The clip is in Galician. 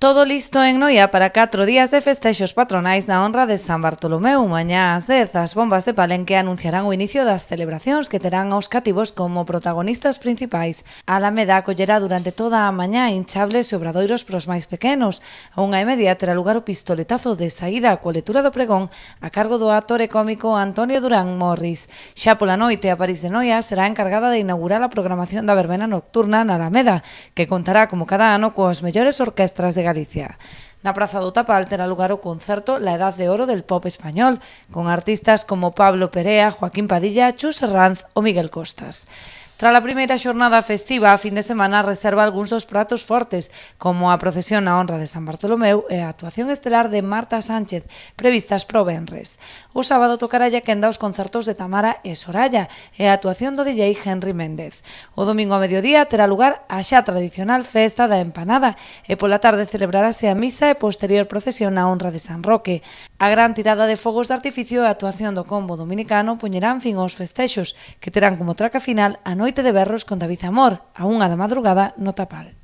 Todo listo en Noia para 4 días de festexos patronais na honra de San Bartolomeu. Mañá ás 10, as bombas de Palenque anunciarán o inicio das celebracións que terán aos cativos como protagonistas principais. A Alameda acollerá durante toda a mañá hinchables e obradoiros pros máis pequenos. A 1:30 terá lugar o pistoletazo de saída coa lectura do pregón a cargo do actor e cómico Antonio Durán Morris. Xa pola noite, a París de Noia será encargada de inaugurar a programación da verbena nocturna na Alameda, que contará como cada ano coas mellores orquestras de Galicia. Na Praza do Tapal terá lugar o concerto La Edad de Oro del Pop Español, con artistas como Pablo Perea, Joaquín Padilla, Chus Herranz ou Miguel Costas. Tras a primeira xornada festiva, a fin de semana reserva algúns dos pratos fortes, como a procesión na honra de San Bartolomeu e a actuación estelar de Marta Sánchez, previstas pro venres. O sábado tocará quenda os concertos de Tamara e Soraya e a actuación do DJ Henry Méndez. O domingo a mediodía terá lugar a xa tradicional festa da empanada e pola tarde celebrarase a misa e posterior procesión na honra de San Roque. A gran tirada de fogos de artificio e a actuación do combo dominicano poñerán fin aos festexos, que terán como traca final a Noite de Berros con David Amor, a 1 da madrugada no Tapal.